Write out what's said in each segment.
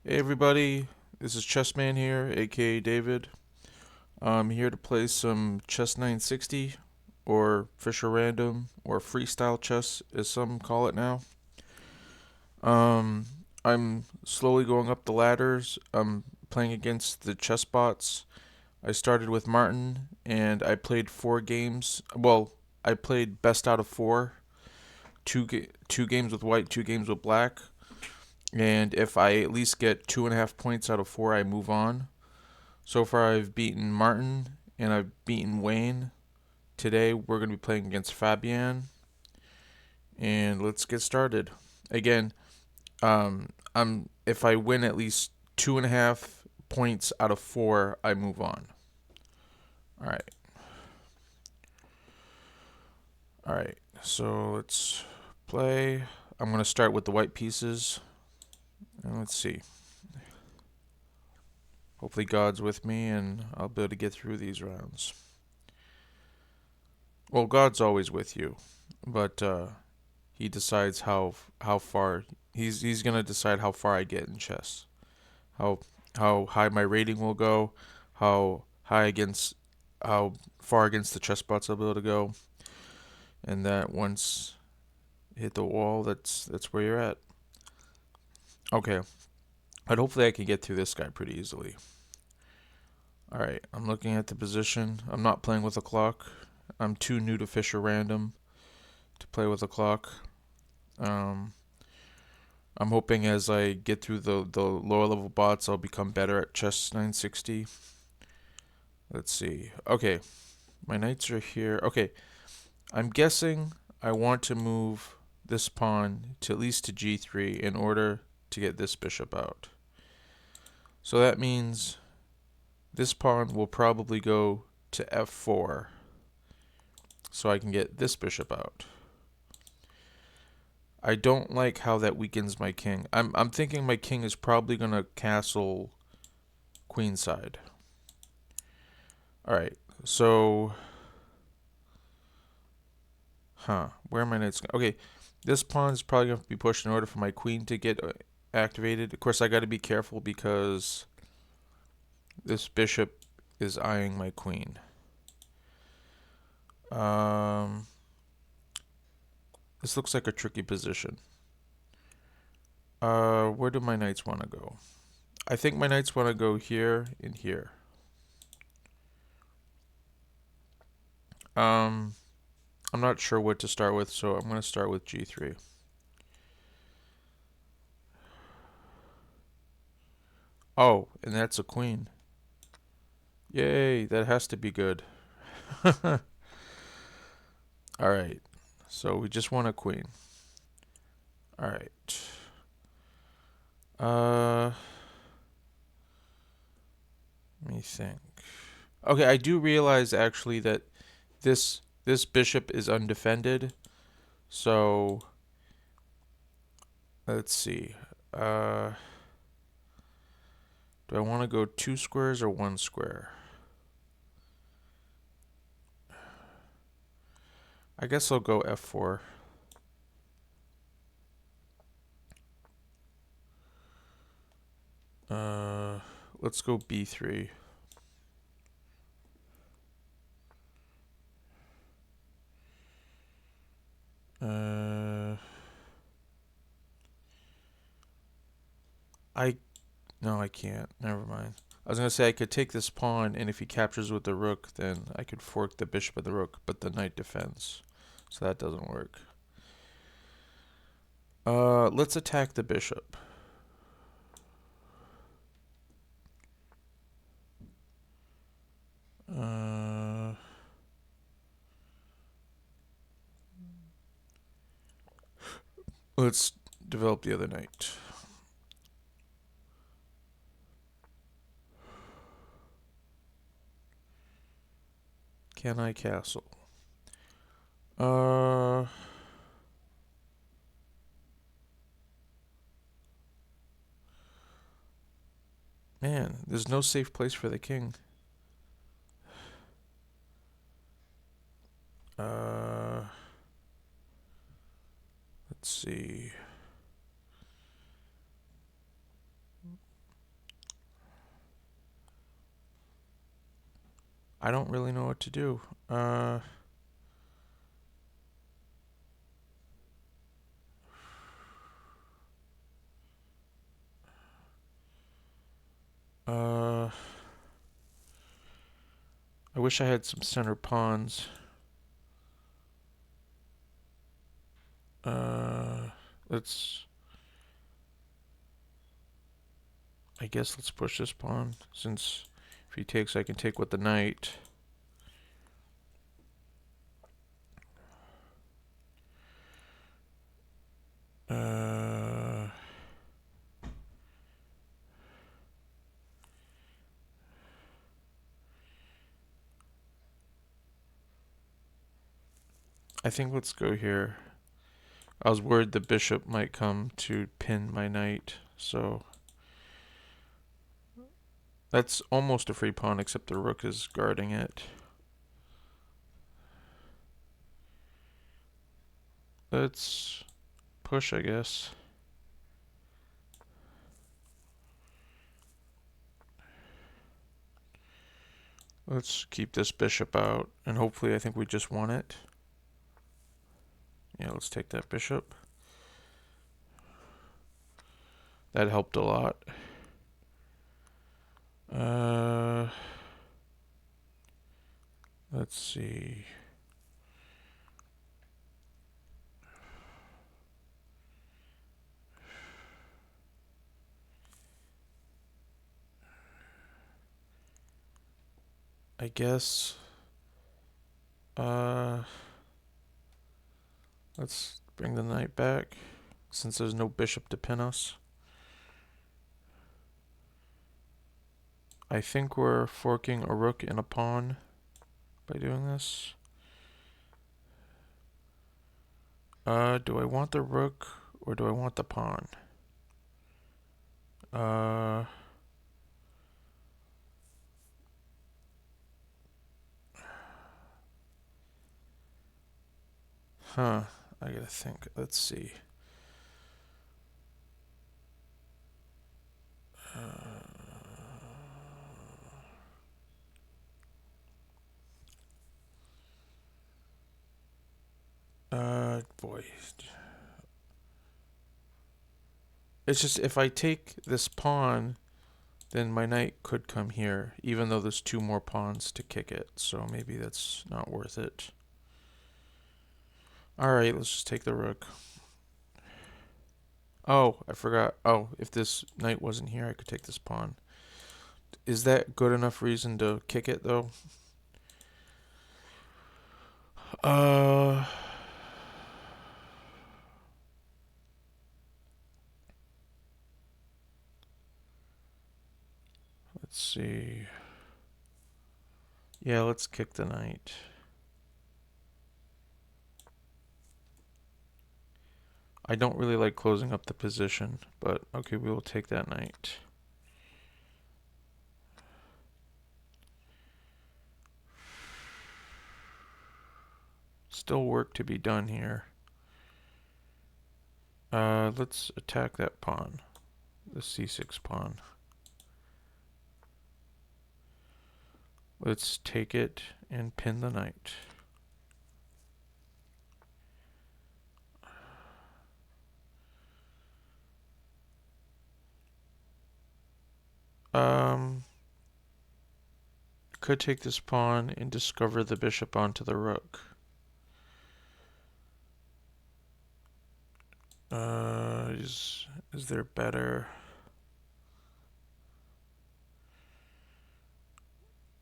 Hey everybody, this is Chessman here, aka David. I'm here to play some Chess 960, or Fischer Random, or Freestyle chess, as some call it now. Um, I'm slowly going up the ladders. I'm playing against the chess bots. I started with Martin, and I played 4 games. Well, I played best out of 4. Two games with white, 2 games with black. And if I at least get 2.5 points out of 4, I move on. So far, I've beaten Martin and I've beaten Wayne. Today, we're going to be playing against Fabian, and let's get started. Again, I'm if I win at least 2.5 points out of 4, I move on. All right, all right. So let's play. I'm going to start with the white pieces, and let's see. Hopefully, God's with me, and I'll be able to get through these rounds. Well, God's always with you, but he decides how far he's gonna decide how far I get in chess, how how high my rating will go, how high against how far against the chess bots I'll be able to go, and that once you hit the wall, that's where you're at. Okay, but hopefully I can get through this guy pretty easily. All right, I'm looking at the position. I'm not playing with a clock. I'm too new to Fischer Random to play with a clock. Um, I'm hoping as I get through the lower level bots, I'll become better at Chess 960. Let's see. Okay, my knights are here. Okay, I'm guessing I want to move this pawn to at least to g3 in order to get this bishop out. So that means this pawn will probably go to f4 so I can get this bishop out. I don't like how that weakens my king. I'm thinking my king is probably going to castle queenside. All right. So, where are my knights? Okay, this pawn is probably going to be pushed in order for my queen to get activated. Of course, I got to be careful because this bishop is eyeing my queen. Um, this looks like a tricky position. Where do my knights want to go? I think my knights want to go here and here. Um, I'm not sure what to start with, so I'm going to start with g3. Oh, and that's a queen. Yay, that has to be good. Alright, so we just want a queen. Alright. Uh, let me think. Okay, I do realize actually that this bishop is undefended. So let's see. Uh, do I want to go 2 squares or 1 square? I guess I'll go f4. Uh, let's go b3. Uh, I no, I can't. Never mind. I was gonna say I could take this pawn, and if he captures with the rook, then I could fork the bishop and the rook, but the knight defends, so that doesn't work. Let's attack the bishop. Uh, let's develop the other knight. Can I castle? Uh, man, there's no safe place for the king. Uh, let's see. I don't really know what to do. Uh, uh, I wish I had some center pawns. Uh, let's. I guess let's push this pawn since if he takes, I can take with the knight. Uh, I think let's go here. I was worried the bishop might come to pin my knight, so that's almost a free pawn except the rook is guarding it. Let's push, I guess. Let's keep this bishop out, and hopefully I think we just won it. Yeah, let's take that bishop. That helped a lot. Let's see. I guess. Let's bring the knight back, since there's no bishop to pin us. I think we're forking a rook and a pawn by doing this. Do I want the rook or do I want the pawn? Huh. I gotta think. Let's see. Boy. It's just if I take this pawn, then my knight could come here, even though there's two more pawns to kick it. So maybe that's not worth it. Alright, let's just take the rook. Oh, I forgot. Oh, if this knight wasn't here, I could take this pawn. Is that good enough reason to kick it, though? Uh, let's see. Yeah, let's kick the knight. I don't really like closing up the position, but okay, we will take that knight. Still work to be done here. Let's attack that pawn, the c6 pawn. Let's take it and pin the knight. Could take this pawn and discover the bishop onto the rook. Is there better?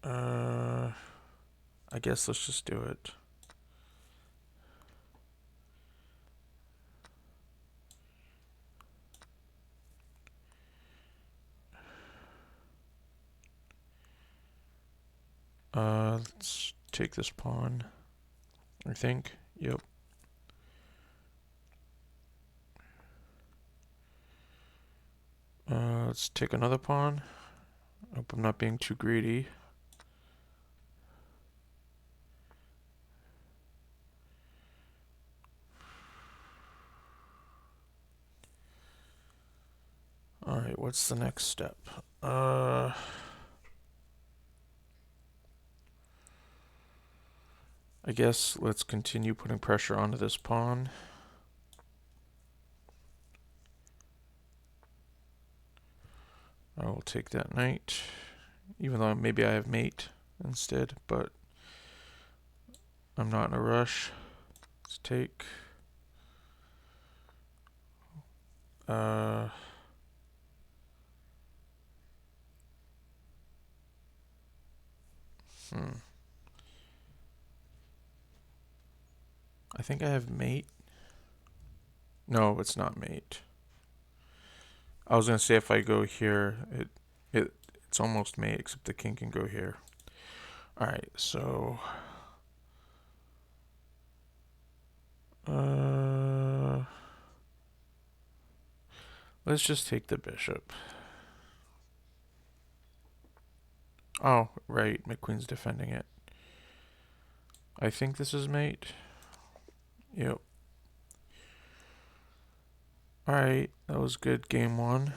I guess let's just do it. Let's take this pawn, I think. Yep. Let's take another pawn. Hope I'm not being too greedy. Alright, what's the next step? I guess let's continue putting pressure onto this pawn. I will take that knight, even though maybe I have mate instead, but I'm not in a rush. Let's take. I think I have mate. No, it's not mate. I was gonna say if I go here, it's almost mate, except the king can go here. All right, so let's just take the bishop. Oh, right, my queen's defending it. I think this is mate. Yep. All right, that was good. Game one.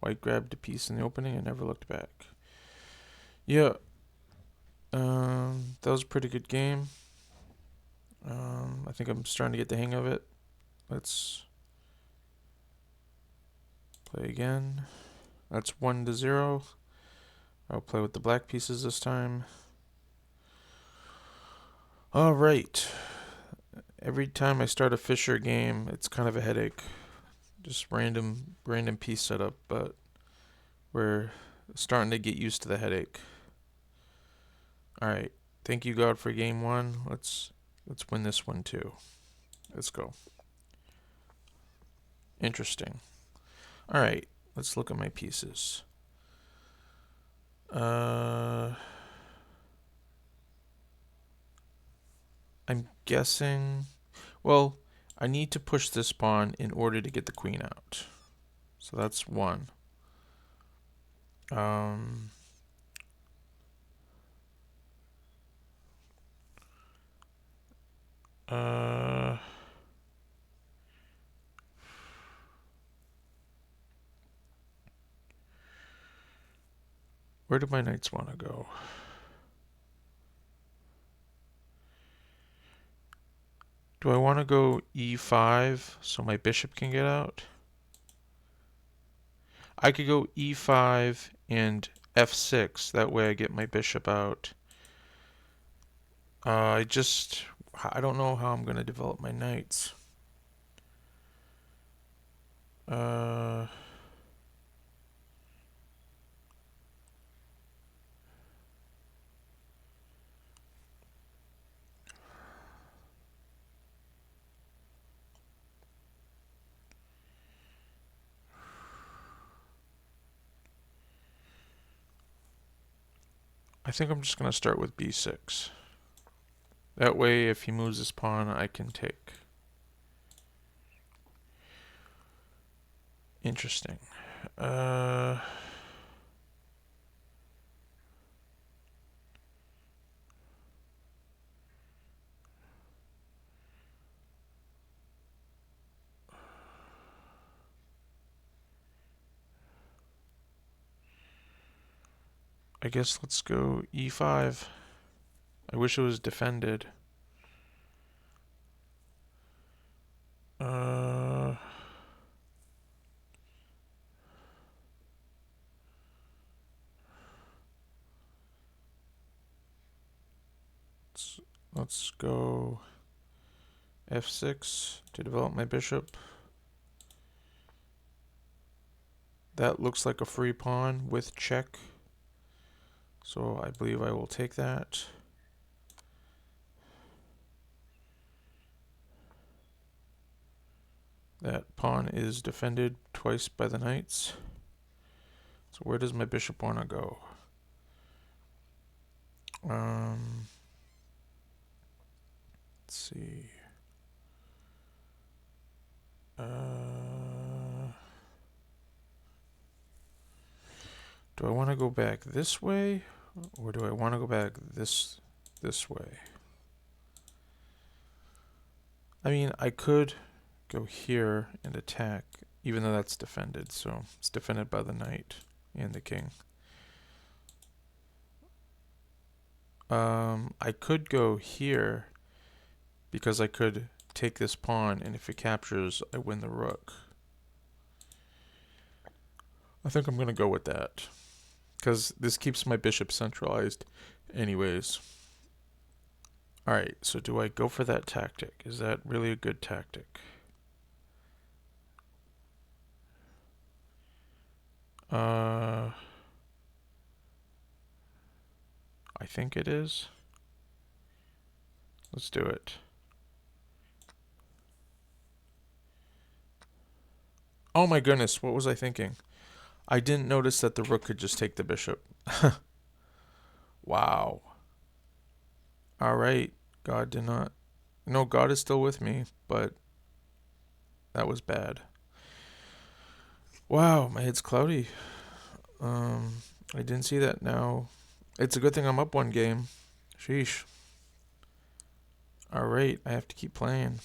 White grabbed a piece in the opening and never looked back. Yeah. That was a pretty good game. I think I'm starting to get the hang of it. Let's play again. That's 1-0. I'll play with the black pieces this time. All right. Every time I start a Fischer game, it's kind of a headache. Just random piece setup, but we're starting to get used to the headache. All right. Thank you, God, for game one. Let's win this one too. Let's go. Interesting. All right. Let's look at my pieces. I'm guessing. Well, I need to push this pawn in order to get the queen out. So that's one. Where do my knights want to go? Do I want to go e5 so my bishop can get out? I could go e5 and f6. That way I get my bishop out. I don't know how I'm going to develop my knights. I think I'm just going to start with b6. That way, if he moves his pawn, I can take. Interesting. I guess let's go e5. I wish it was defended. Let's go f6 to develop my bishop. That looks like a free pawn with check. So I believe I will take that. That pawn is defended twice by the knights. So where does my bishop want to go? Let's see. Do I want to go back this way, or do I want to go back this way? I mean, I could go here and attack, even though that's defended. So it's defended by the knight and the king. I could go here because I could take this pawn, and if it captures, I win the rook. I think I'm gonna go with that because this keeps my bishop centralized anyways. Alright, so do I go for that tactic? Is that really a good tactic? I think it is. Let's do it. Oh my goodness, what was I thinking? I didn't notice that the rook could just take the bishop. Wow. Alright, God did not... No, God is still with me, but that was bad. Wow, my head's cloudy. I didn't see that now. It's a good thing I'm up one game. Sheesh. Alright, I have to keep playing.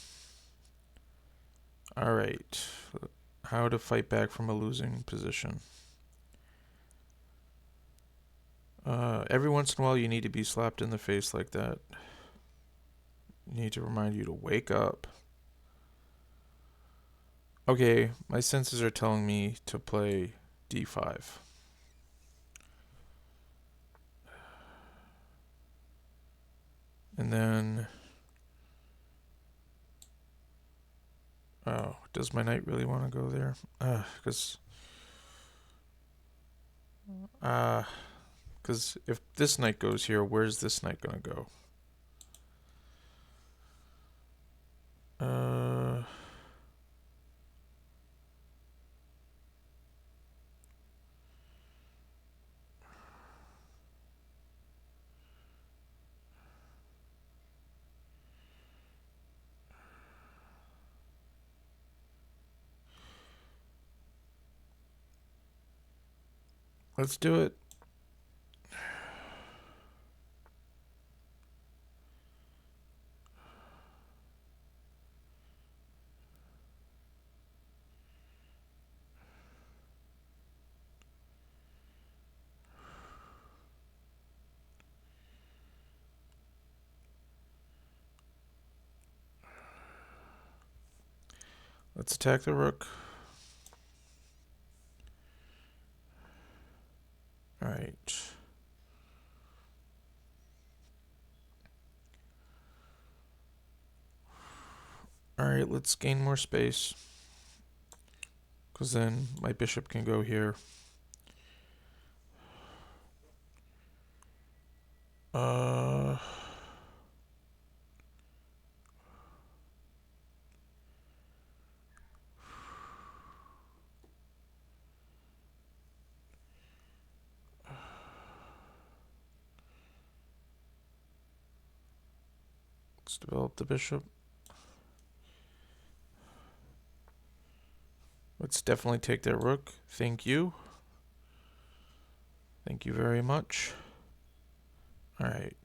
Alright. How to fight back from a losing position. Every once in a while you need to be slapped in the face like that. You need to remind you to wake up. Okay, my senses are telling me to play d5. And then... Oh, does my knight really want to go there? Because if this knight goes here, where's this knight going to go? Let's do it. Let's attack the rook. Alright. Alright, let's gain more space. Because then my bishop can go here. Let's develop the bishop. Let's definitely take that rook. Thank you. Thank you very much. Alright.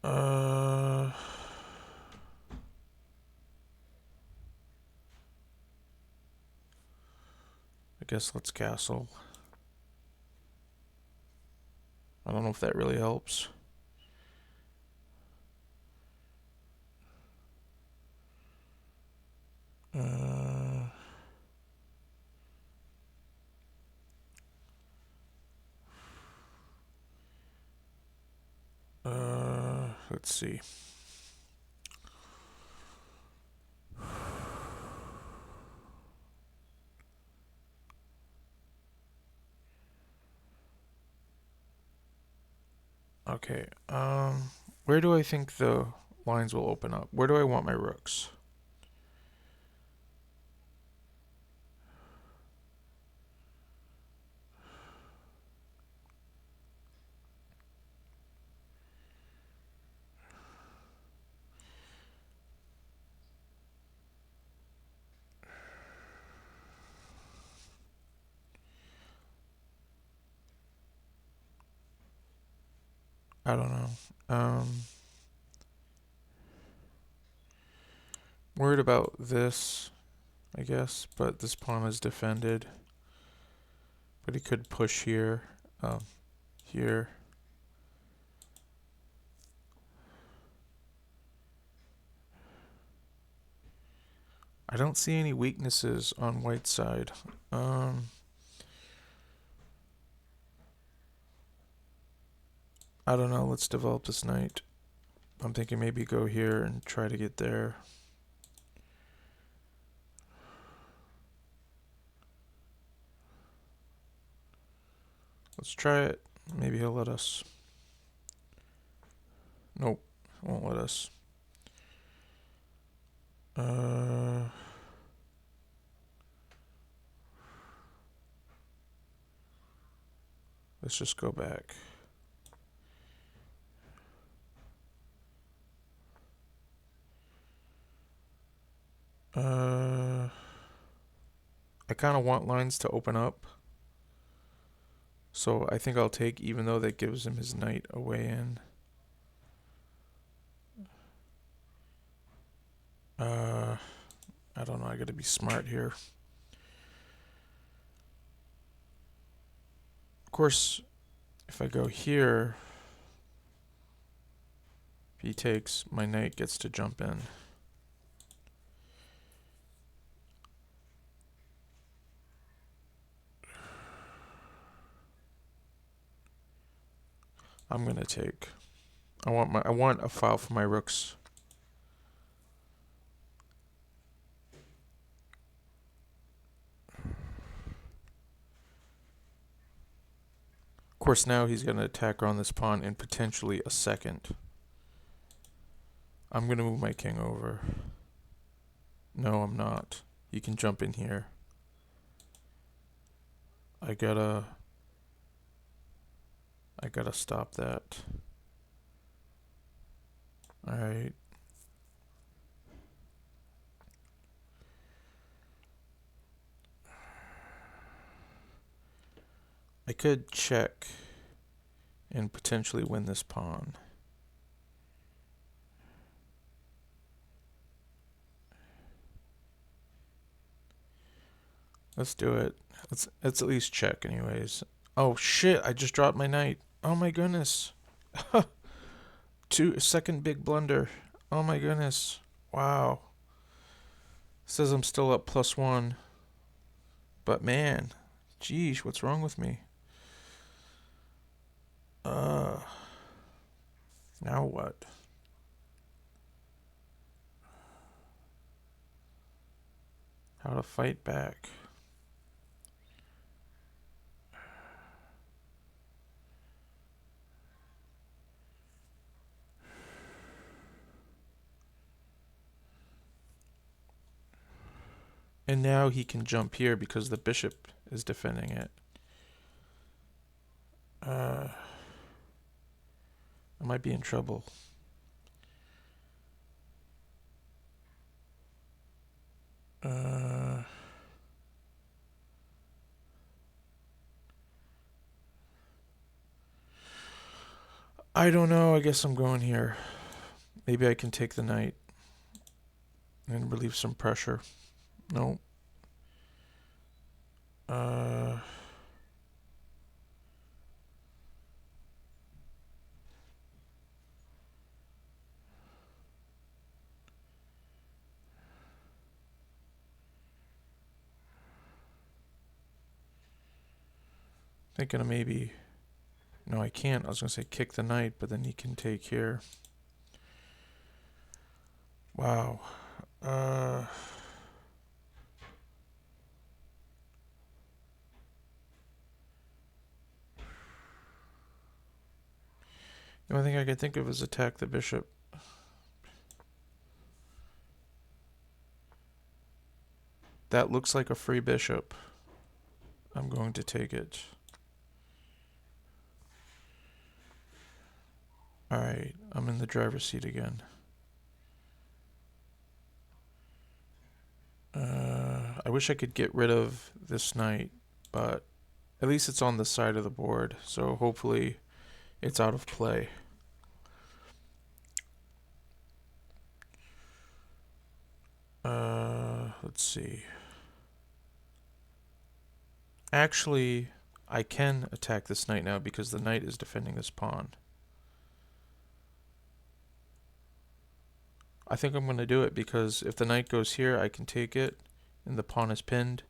I guess let's castle. I don't know if that really helps. Let's see. Okay, where do I think the lines will open up? Where do I want my rooks? I don't know. Worried about this, I guess, but this pawn is defended. But he could push here, here. I don't see any weaknesses on white side. I don't know. Let's develop this knight. I'm thinking maybe go here and try to get there. Let's try it. Maybe he'll let us. Nope, won't let us. Let's just go back. I kind of want lines to open up. So I think I'll take, even though that gives him his knight a way in. I don't know, I gotta be smart here. Of course, if I go here, if he takes, my knight gets to jump in. I'm gonna take. I want a file for my rooks. Of course, now he's gonna attack on this pawn in potentially a second. I'm gonna move my king over. No, I'm not. He can jump in here. I gotta stop that. Alright. I could check and potentially win this pawn. Let's do it. Let's at least check anyways. Oh shit, I just dropped my knight. Oh my goodness. Second big blunder. Oh my goodness. Wow. Says I'm still up +1. But man, geez, what's wrong with me? Now what? How to fight back. And now he can jump here because the bishop is defending it. I might be in trouble. I don't know. I guess I'm going here. Maybe I can take the knight and relieve some pressure. No. Thinking of maybe. No, I can't. I was going to say kick the knight, but then he can take here. Wow. The only thing I could think of is attack the bishop. That looks like a free bishop. I'm going to take it. Alright, I'm in the driver's seat again. I wish I could get rid of this knight, but at least it's on the side of the board, so hopefully it's out of play. Let's see. Actually, I can attack this knight now because the knight is defending this pawn. I think I'm going to do it because if the knight goes here, I can take it, and the pawn is pinned.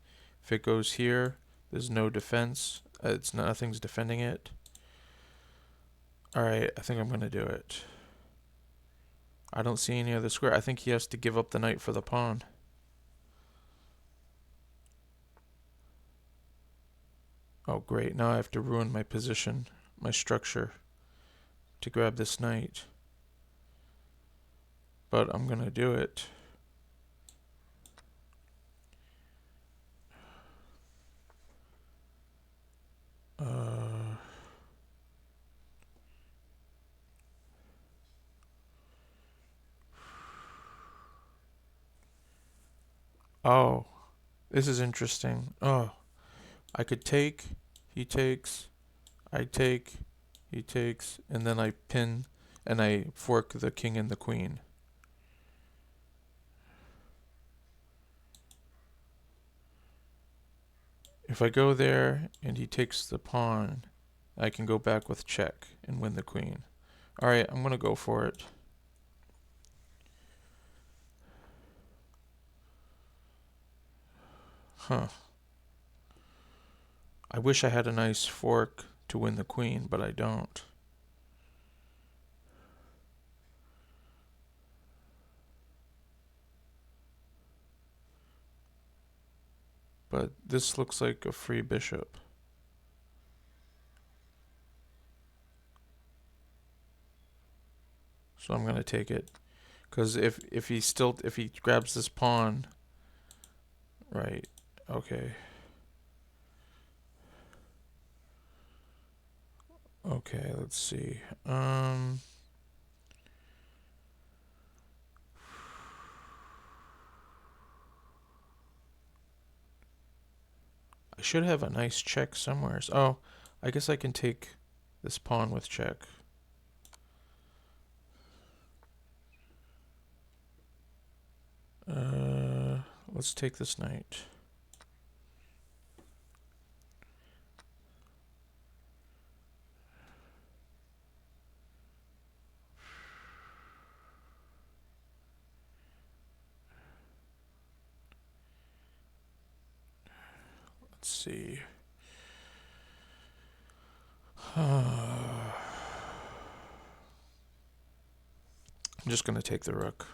If it goes here, there's no defense. It's nothing's defending it. All right, I think I'm going to do it. I don't see any other square. I think he has to give up the knight for the pawn. Oh, great. Now I have to ruin my position, my structure, to grab this knight. But I'm going to do it. Oh, this is interesting. Oh, I could take, he takes, I take, he takes, and then I pin and I fork the king and the queen. If I go there and he takes the pawn, I can go back with check and win the queen. Alright, I'm going to go for it. Huh. I wish I had a nice fork to win the queen, but I don't. But this looks like a free bishop. So I'm going to take it. Because if he grabs this pawn, right, okay. Okay, let's see. I should have a nice check somewhere. Oh, I guess I can take this pawn with check. Let's take this knight. Let's see. I'm just going to take the rook.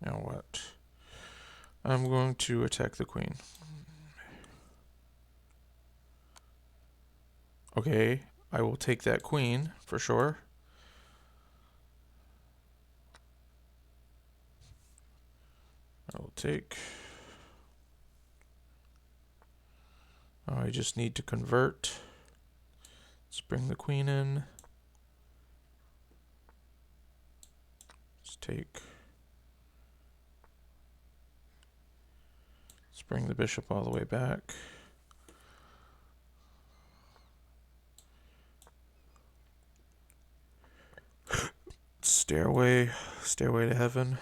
Now what? I'm going to attack the queen. Okay, I will take that queen for sure. I will take. Oh, I just need to convert. Let's bring the queen in. Let's take. Let's bring the bishop all the way back. Stairway to heaven.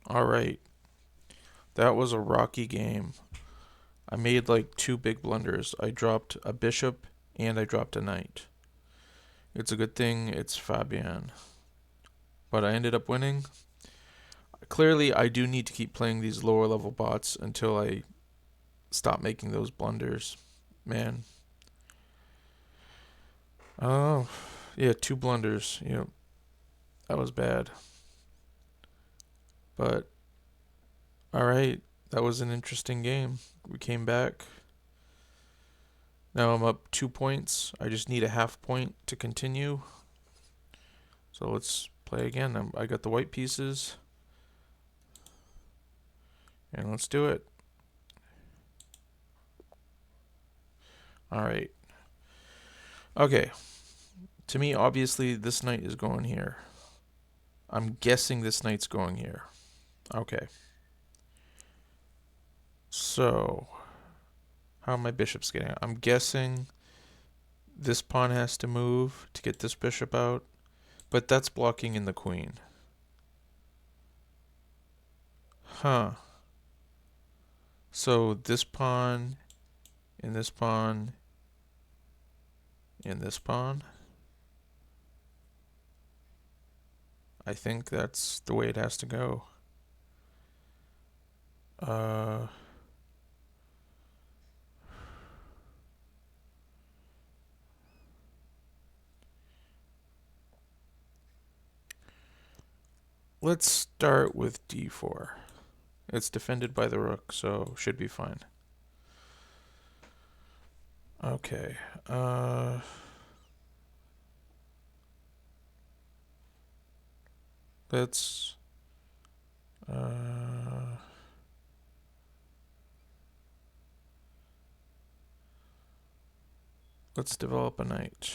All right. That was a rocky game. I made like two big blunders. I dropped a bishop and I dropped a knight. It's a good thing it's Fabian. But I ended up winning. Clearly, I do need to keep playing these lower level bots until I stop making those blunders. Man. Oh, yeah, two blunders. Yep. That was bad. But, alright. That was an interesting game. We came back. Now I'm up 2 points. I just need a half point to continue. So let's play again. I got the white pieces. And let's do it. Alright. Okay. To me, obviously, this knight is going here. I'm guessing this knight's going here. Okay. So, how are my bishops getting out? I'm guessing this pawn has to move to get this bishop out. But that's blocking in the queen. Huh. So this pawn, and this pawn, and this pawn. I think that's the way it has to go. Uh, let's start with d4. It's defended by the rook, so should be fine. Okay. Let's let's develop a knight.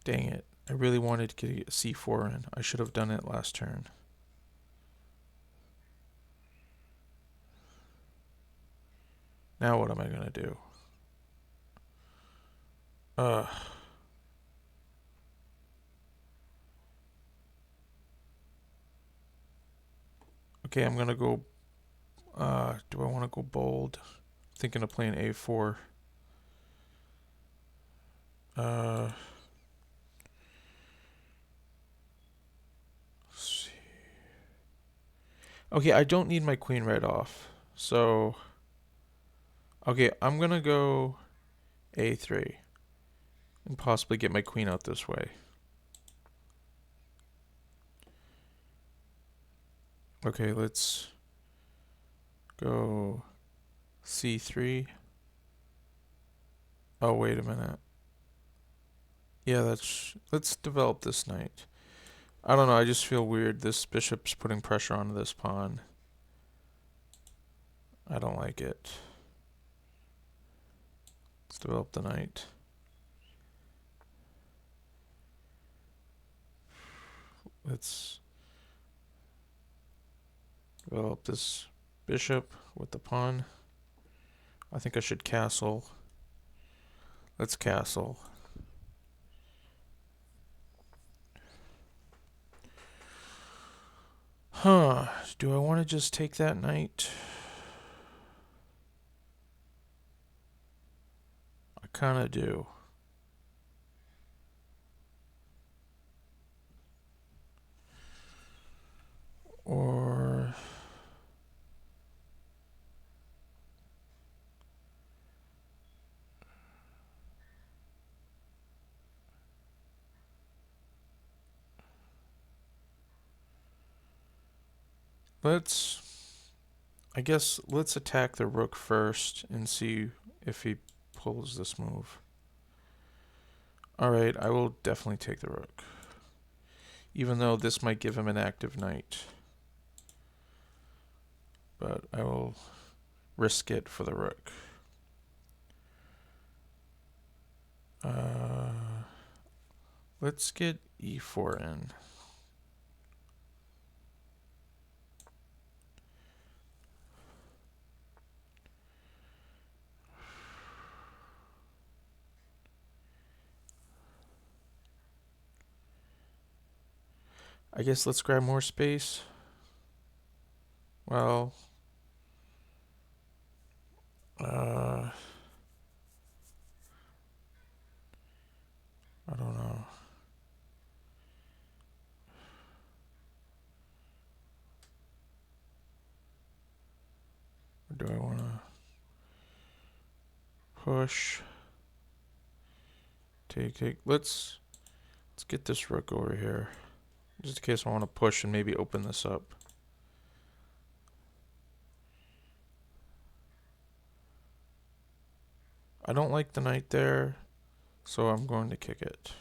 Dang it. I really wanted to get a c4 in. I should have done it last turn. Now what am I going to do? Okay, I'm going to go... do I want to go bold? Thinking of playing a4. Let's see. Okay, I don't need my queen right off. So... Okay, I'm going to go a3. And possibly get my queen out this way. Okay, let's go c3. Oh, wait a minute. Yeah, let's develop this knight. I don't know, I just feel weird. This bishop's putting pressure onto this pawn. I don't like it. Let's develop the knight. Let's develop this bishop with the pawn. I think I should castle. Let's castle. Huh. Do I want to just take that knight? I kind of do. Or... I guess let's attack the rook first and see if he pulls this move. Alright, I will definitely take the rook. Even though this might give him an active knight. But I will risk it for the rook. Let's get e4 in. I guess let's grab more space. Well, I don't know. Or do I want to push? Take. Let's get this rook over here. Just in case I want to push and maybe open this up. I don't like the knight there, so I'm going to kick it.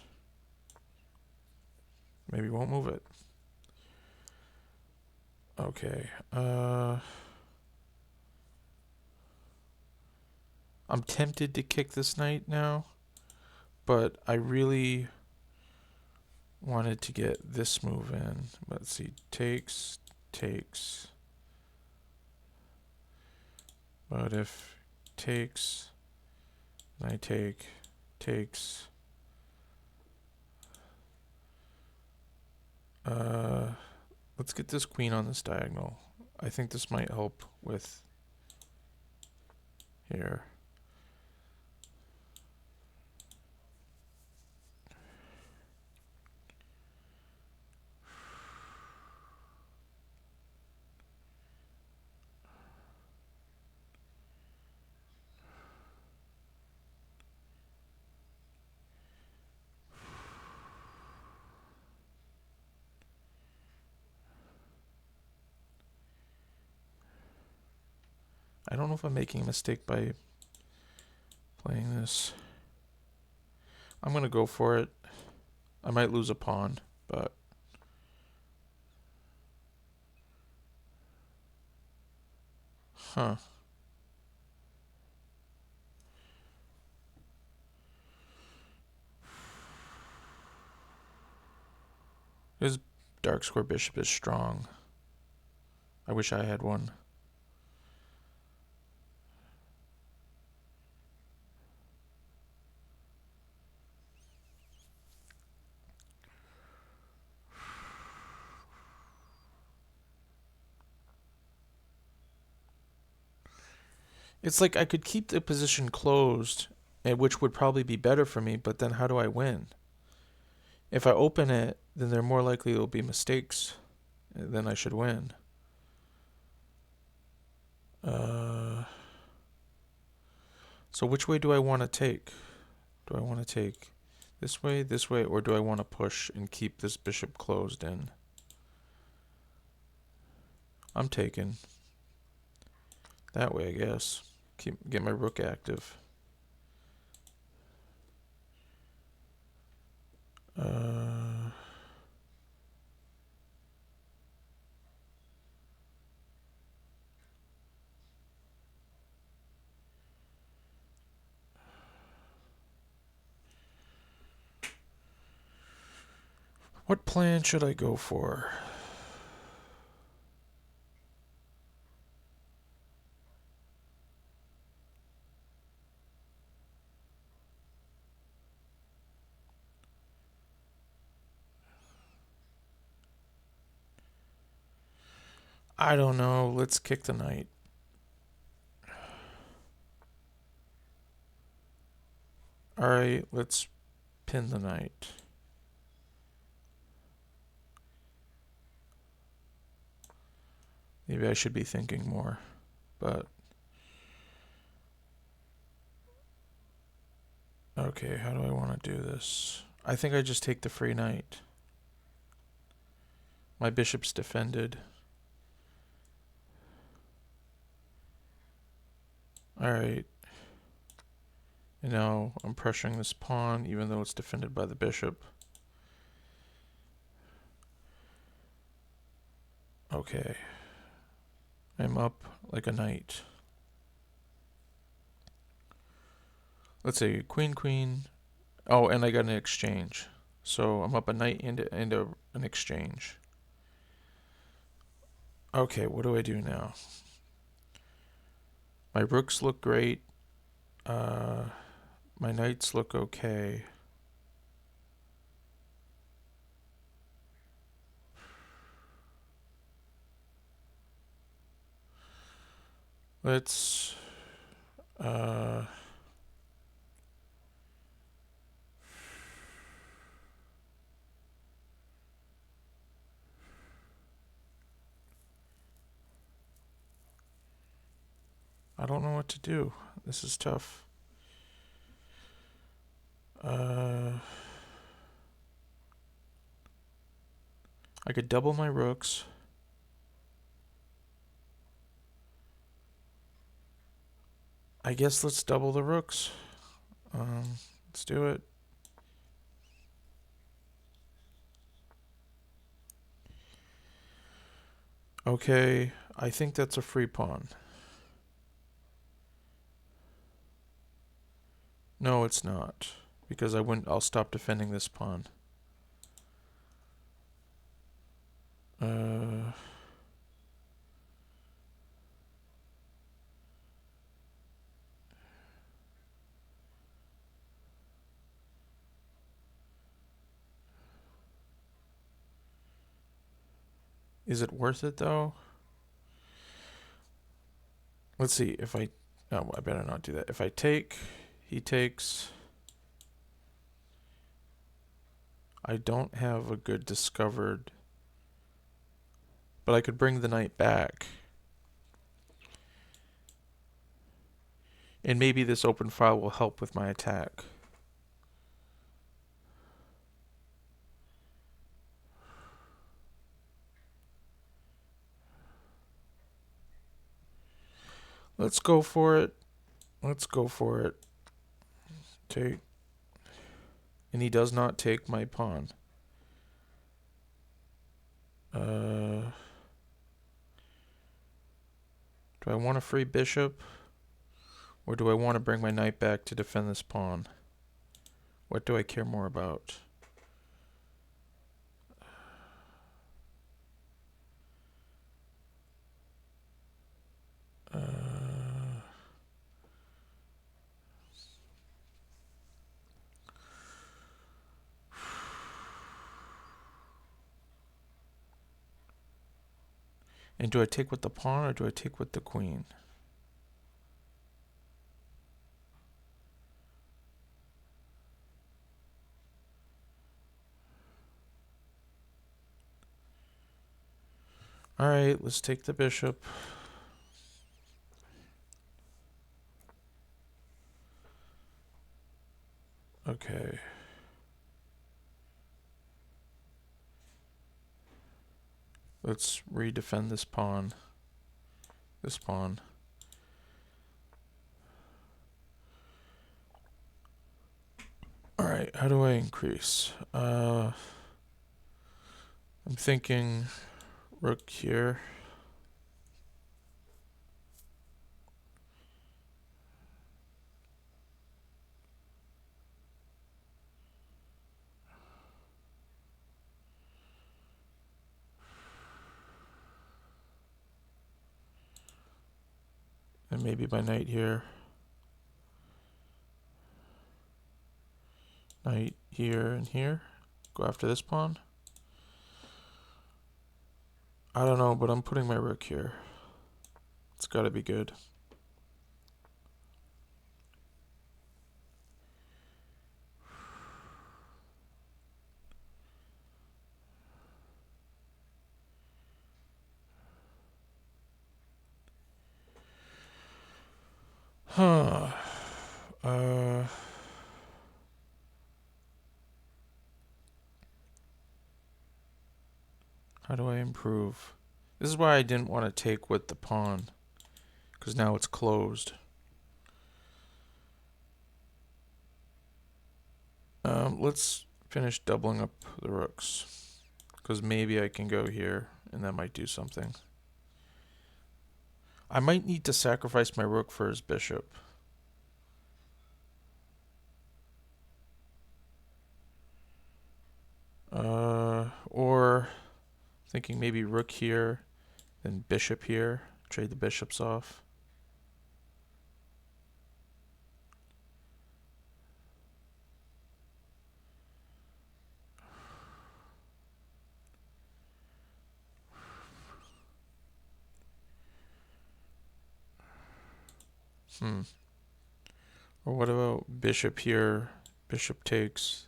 Maybe won't move it. Okay. I'm tempted to kick this knight now, but I really wanted to get this move in. Let's see. Takes. But if takes, and I takes, Uh, let's get this queen on this diagonal. I think this might help with here. I don't know if I'm making a mistake by playing this. I'm going to go for it. I might lose a pawn, but... Huh. His dark square bishop is strong. I wish I had one. It's like I could keep the position closed, which would probably be better for me, but then how do I win? If I open it, then there more likely will be mistakes. Then I should win. So which way do I want to take? Do I want to take this way, or do I want to push and keep this bishop closed in? I'm taking that way, I guess. Get my rook active. What plan should I go for? I don't know. Let's kick the knight. Alright, let's pin the knight. Maybe I should be thinking more, but... Okay, how do I want to do this? I think I just take the free knight. My bishop's defended. Alright. And now I'm pressuring this pawn, even though it's defended by the bishop. Okay. I'm up like a knight. Let's see, queen, queen. Oh, and I got an exchange. So I'm up a knight into an exchange. Okay, what do I do now? My rooks look great. My knights look okay. Let's... I don't know what to do. This is tough. I could double my rooks. I guess let's double the rooks. Let's do it. Okay, I think that's a free pawn. No, it's not. Because I'll stop defending this pawn. Is it worth it though? Let's see if I. Oh, I better not do that. If I take, he takes. I don't have a good discovered, but I could bring the knight back. And maybe this open file will help with my attack. Let's go for it. Let's go for it. Take. And he does not take my pawn. Do I want a free bishop? Or do I want to bring my knight back to defend this pawn? What do I care more about? And do I take with the pawn or do I take with the queen? Alright, let's take the bishop. Okay. Let's redefend this pawn. This pawn. Alright, how do I increase? I'm thinking rook here. And maybe my knight here. Knight here and here. Go after this pawn. I don't know, but I'm putting my rook here. It's gotta be good. Huh. How do I improve? This is why I didn't want to take with the pawn, because now it's closed. Let's finish doubling up the rooks, because maybe I can go here, and that might do something. I might need to sacrifice my rook for his bishop. Or thinking maybe rook here, then bishop here, trade the bishops off. Or what about bishop here, bishop takes,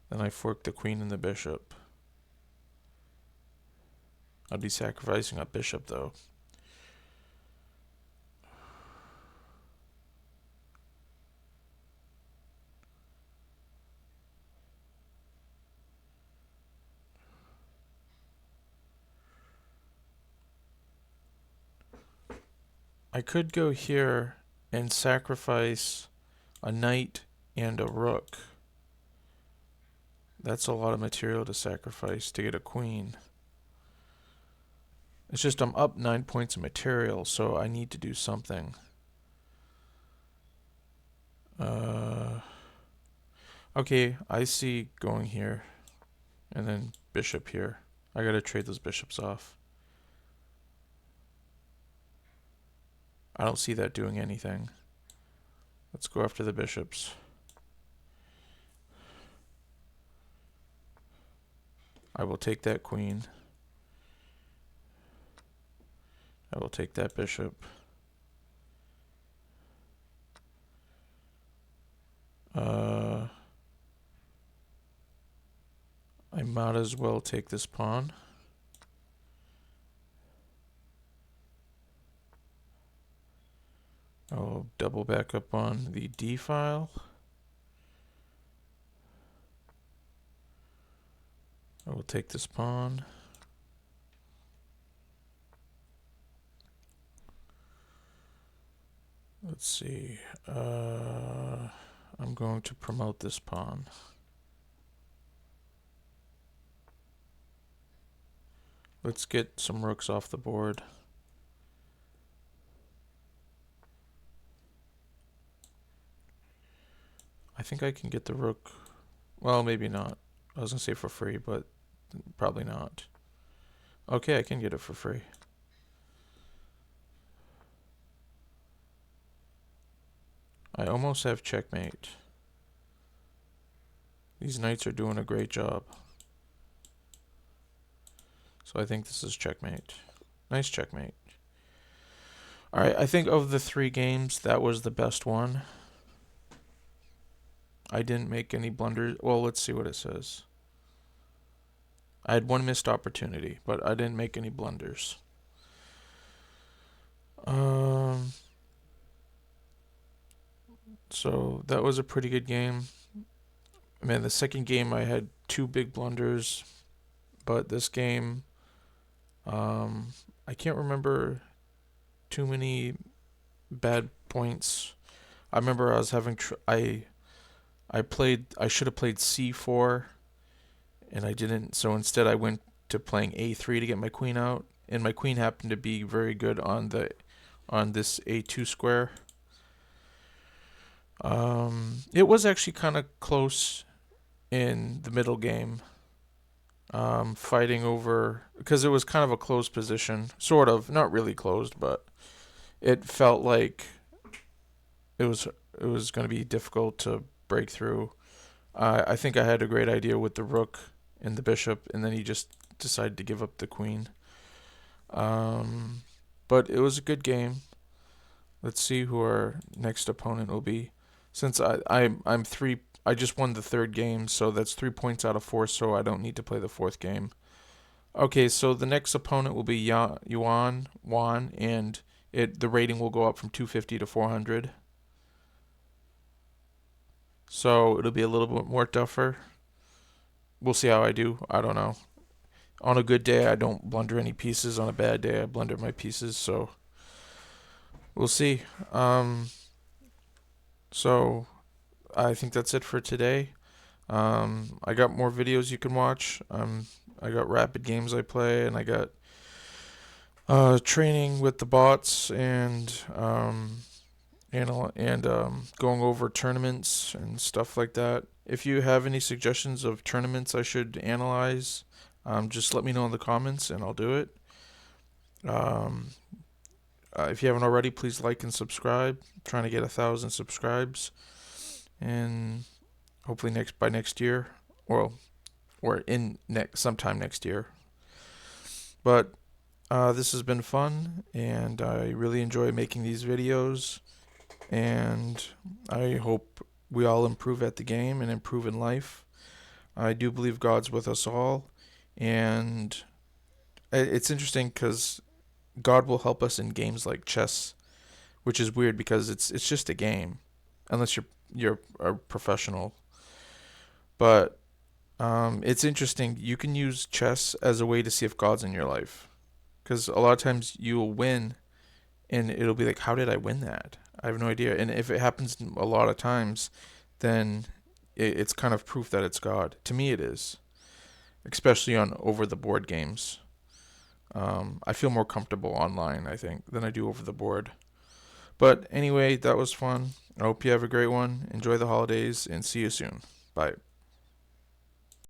then I fork the queen and the bishop. I'd be sacrificing a bishop though. I could go here and sacrifice a knight and a rook. That's a lot of material to sacrifice to get a queen. It's just I'm up 9 points of material, so I need to do something. Okay, I see going here. And then bishop here. I gotta trade those bishops off. I don't see that doing anything. Let's go after the bishops. I will take that queen. I'll take that bishop. I might as well take this pawn. I'll double back up on the D file. I will take this pawn. Let's see. I'm going to promote this pawn. Let's get some rooks off the board. I think I can get the rook. Well, maybe not. I was going to say for free, but probably not. Okay, I can get it for free. I almost have checkmate. These knights are doing a great job. So I think this is checkmate. Nice checkmate. Alright, I think of the 3 games, that was the best one. I didn't make any blunders. Well, let's see what it says. I had 1 missed opportunity, but I didn't make any blunders. So that was a pretty good game. Man, the second game I had 2 big blunders, but this game, I can't remember too many bad points. I remember I was having I should have played C4, and I didn't. So instead, I went to playing A3 to get my queen out, and my queen happened to be very good on this A2 square. It was actually kind of close in the middle game. Fighting over, because it was kind of a closed position, sort of, not really closed, but it felt like it was going to be difficult to break through. I think I had a great idea with the rook and the bishop, and then he just decided to give up the queen. But it was a good game. Let's see who our next opponent will be. Since I'm 3, I just won the 3rd game, so that's 3 points out of 4, so I don't need to play the 4th game. Okay, so the next opponent will be Juan, and the rating will go up from 250 to 400. So it'll be a little bit more tougher. We'll see how I do. I don't know. On a good day, I don't blunder any pieces. On a bad day, I blunder my pieces. So we'll see. So I think that's it for today. I got more videos you can watch. I got rapid games I play, and I got training with the bots, and going over tournaments and stuff like that. If you have any suggestions of tournaments I should analyze, just let me know in the comments, and I'll do it. If you haven't already, please like and subscribe. I'm trying to get 1,000 subscribes, and hopefully by next year, or sometime next year. But this has been fun, and I really enjoy making these videos, and I hope we all improve at the game and improve in life. I do believe God's with us all, and it's interesting because God will help us in games like chess, which is weird because it's just a game, unless you're a professional. But it's interesting. You can use chess as a way to see if God's in your life, because a lot of times you'll win, and it'll be like, how did I win that? I have no idea. And if it happens a lot of times, then it's kind of proof that it's God. To me, it is, especially on over-the-board games. I feel more comfortable online, I think, than I do over the board. But anyway, that was fun. I hope you have a great one. Enjoy the holidays, and see you soon. Bye.